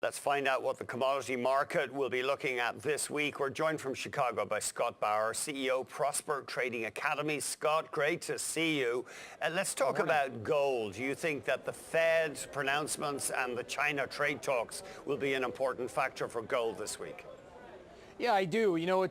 Let's find out what the commodity market will be looking at this week. We're joined from Chicago by Scott Bauer, CEO, Prosper Trading Academy. Scott, great to see you. Let's talk about gold. Do you think that the Fed's pronouncements and the China trade talks will be an important factor for gold this week? Yeah, I do. You know,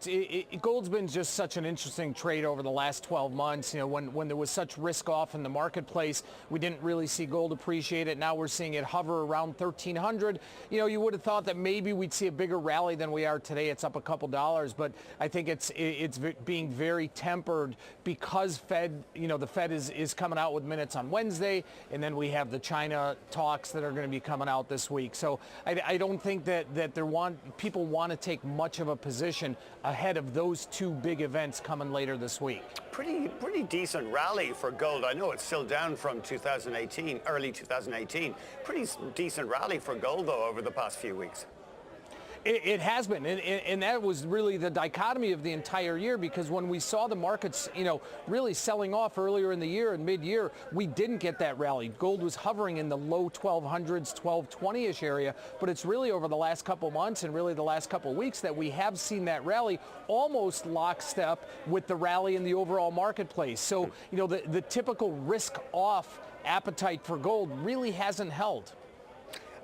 gold's been just such an interesting trade over the last 12 months. You know, when there was such risk off in the marketplace, we didn't really see gold appreciate it. Now we're seeing it hover around 1,300. You know, you would have thought that maybe we'd see a bigger rally than we are today. It's up a couple dollars, but I think it's being very tempered because the Fed is coming out with minutes on Wednesday, and then we have the China talks that are going to be coming out this week. So I don't think that people want to take much of a position ahead of those two big events coming later this week. Pretty decent rally for gold. I know it's still down from 2018, early 2018. Pretty decent rally for gold, though, over the past few weeks. It has been, and that was really the dichotomy of the entire year, because when we saw the markets, really selling off earlier in the year and mid-year, we didn't get that rally. Gold was hovering in the low 1200s, 1220-ish area, but it's really over the last couple months and really the last couple weeks that we have seen that rally almost lockstep with the rally in the overall marketplace. So, the typical risk-off appetite for gold really hasn't held.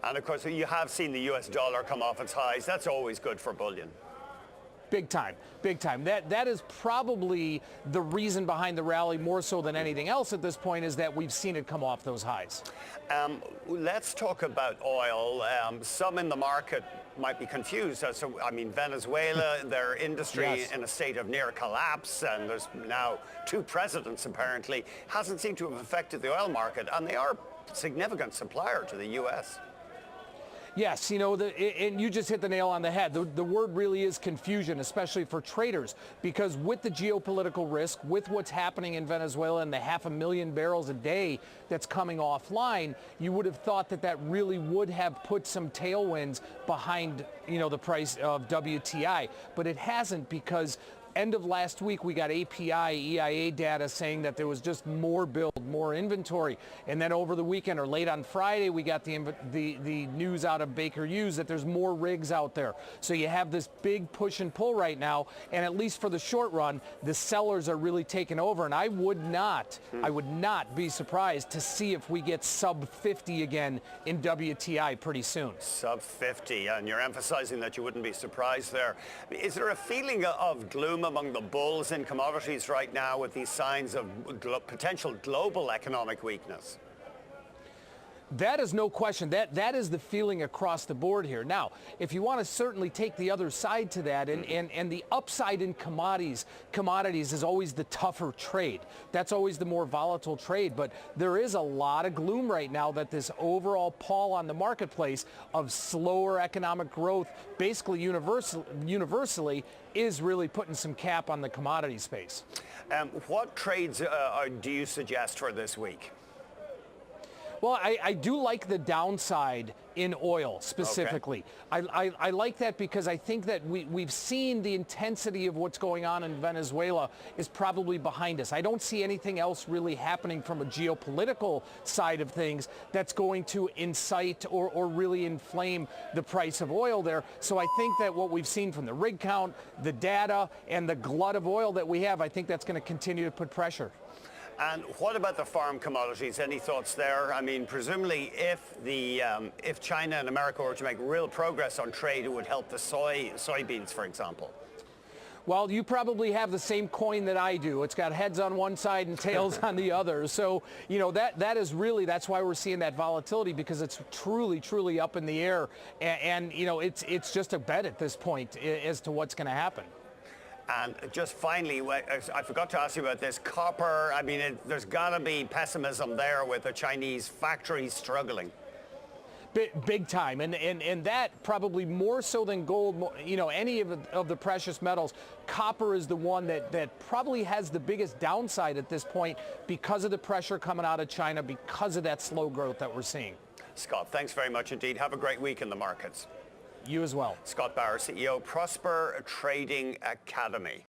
And of course, you have seen the US dollar come off its highs. That's always good for bullion. Big time, big time. That is probably the reason behind the rally more so than anything else at this point, is that we've seen it come off those highs. Let's talk about oil. Some in the market might be confused. Venezuela, their industry Yes. in a state of near collapse, and there's now two presidents apparently, hasn't seemed to have affected the oil market, and they are a significant supplier to the U.S. Yes, and you just hit the nail on the head. The word really is confusion, especially for traders, because with the geopolitical risk, with what's happening in Venezuela and the 500,000 barrels a day that's coming offline, you would have thought that really would have put some tailwinds behind, the price of WTI. But it hasn't, because end of last week, we got API, EIA data saying that there was just more build, more inventory. And then over the weekend or late on Friday, we got the news out of Baker Hughes that there's more rigs out there. So you have this big push and pull right now. And at least for the short run, the sellers are really taking over. And I would not be surprised to see if we get sub 50 again in WTI pretty soon. Sub 50, and you're emphasizing that you wouldn't be surprised there. Is there a feeling of gloom among the bulls in commodities right now with these signs of potential global economic weakness? That is no question. That is the feeling across the board here. Now, if you want to certainly take the other side to that, and the upside in commodities is always the tougher trade. That's always the more volatile trade. But there is a lot of gloom right now that this overall pall on the marketplace of slower economic growth, basically universally, is really putting some cap on the commodity space. What trades do you suggest for this week? Well, I do like the downside in oil specifically. Okay. I like that because I think that we've seen the intensity of what's going on in Venezuela is probably behind us. I don't see anything else really happening from a geopolitical side of things that's going to incite or really inflame the price of oil there. So I think that what we've seen from the rig count, the data, and the glut of oil that we have, I think that's going to continue to put pressure. And what about the farm commodities? Any thoughts there? I mean, presumably if China and America were to make real progress on trade, it would help the soybeans, for example. Well, you probably have the same coin that I do. It's got heads on one side and tails on the other. So, that's why we're seeing that volatility, because it's truly up in the air. And it's just a bet at this point as to what's going to happen. And just finally, I forgot to ask you about this. Copper, there's got to be pessimism there with the Chinese factories struggling. Big time, and that probably more so than gold, any of the precious metals. Copper is the one that probably has the biggest downside at this point because of the pressure coming out of China, because of that slow growth that we're seeing. Scott, thanks very much indeed. Have a great week in the markets. You as well. Scott Bauer, CEO, Prosper Trading Academy.